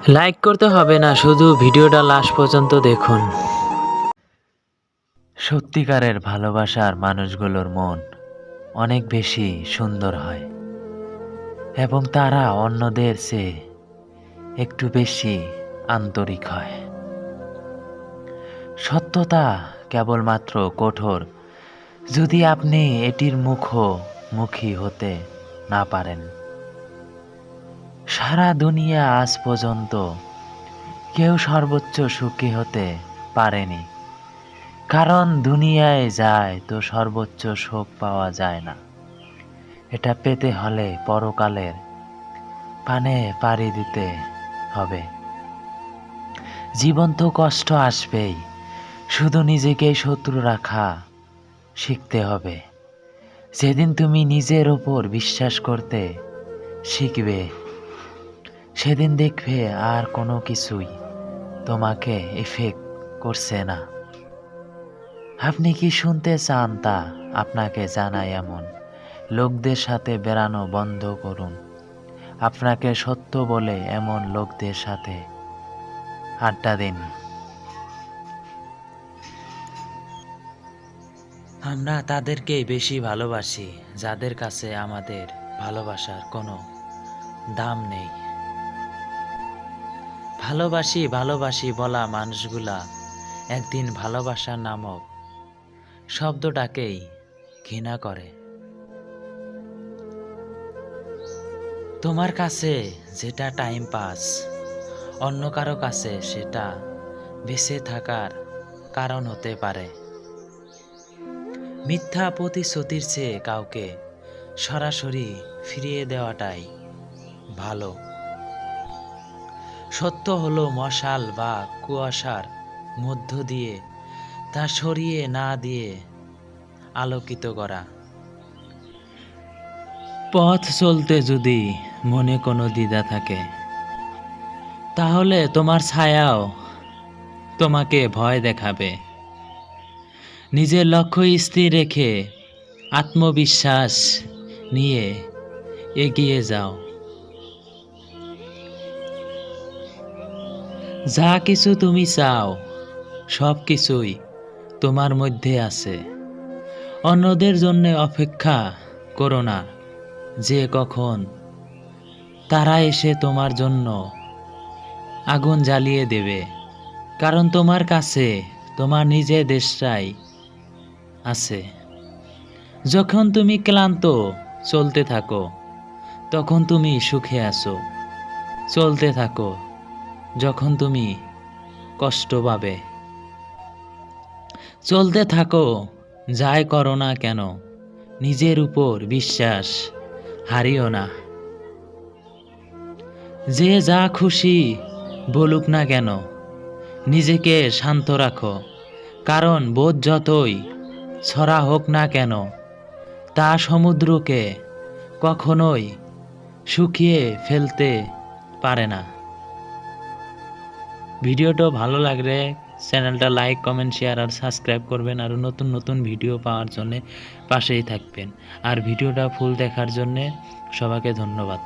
Like করতে হবে না, শুধু ভিডিওটা লাস্ট পর্যন্ত দেখুন। সত্যিকারের ভালোবাসার মানুষগুলোর মন অনেক বেশি সুন্দর হয় এবং তারা অন্যদের চেয়ে একটু বেশি আন্তরিক হয়। সত্যতা কেবলমাত্র কঠোর যদি আপনি এটির মুখোমুখি হতে না পারেন। সারা দুনিয়া আজ পর্যন্ত কেউ সর্বোচ্চ সুখী হতে পারেনি, কারণ দুনিয়ায় যায় তো সর্বোচ্চ সুখ পাওয়া যায় না। এটা পেতে হলে পরকালের পানে পাড়ি দিতে হবে। জীবন তো কষ্ট আসবেই, শুধু নিজেকেই শত্রু রাখা শিখতে হবে। যেদিন তুমি নিজের ওপর বিশ্বাস করতে শিখবে, সেদিন দেখবে আর কোনো কিছুই তোমাকে এফেক্ট করছে না। আপনি কি শুনতে চান তা আপনাকে জানাই। এমন লোকদের সাথে বেড়ানো বন্ধ করুন। আপনাকে সত্য বলে এমন লোকদের সাথে আড্ডা দিন। আমরা তাদেরকেই বেশি ভালোবাসি যাদের কাছে আমাদের ভালোবাসার কোনো দাম নেই। ভালোবাসি ভালোবাসি বলা মানুষগুলা একদিন ভালোবাসা নামক শব্দটাকেই ঘৃণা করে। তোমার কাছে যেটা টাইম পাস, অন্য কারো কাছে সেটা বেঁচে থাকার কারণ হতে পারে। মিথ্যা প্রতিশ্রুতির চেয়ে কাউকে সরাসরি ফিরিয়ে দেওয়াটাই ভালো। সত্য হলো মশাল বা কুয়াশার মধ্য দিয়ে তা সরিয়ে না দিয়ে আলোকিত করা। পথ চলতে যদি মনে কোনো দ্বিধা থাকে, তাহলে তোমার ছায়াও তোমাকে ভয় দেখাবে। নিজের লক্ষ্য স্থির রেখে আত্মবিশ্বাস নিয়ে এগিয়ে যাও। যা কিছু তুমি চাও সব কিছুই তোমার মধ্যে আছে। অন্যদের জন্য অপেক্ষা করো না যে কখন তারা এসে তোমার জন্য আগুন জ্বালিয়ে দেবে, কারণ তোমার কাছে তোমার নিজের দেশটাই আছে। যখন তুমি ক্লান্ত চলতে থাকো, তখন তুমি সুখে আছো। চলতে থাকো যখন তুমি কষ্ট পাবে। চলতে থাকো যাই করো না কেন, নিজের উপর বিশ্বাস হারিও না। যে যা খুশি বলুক না কেন, নিজেকে শান্ত রাখো, কারণ বোধ যতই ছড়া হোক না কেন তা সমুদ্রকে কখনোই শুকিয়ে ফেলতে পারে না। ভিডিওটা ভালো লাগলে চ্যানেলটা লাইক, কমেন্ট, শেয়ার আর সাবস্ক্রাইব করবেন। আর নতুন নতুন ভিডিও পাওয়ার জন্য পাশেই থাকবেন। আর ভিডিওটা ফুল দেখার জন্য সবাইকে ধন্যবাদ।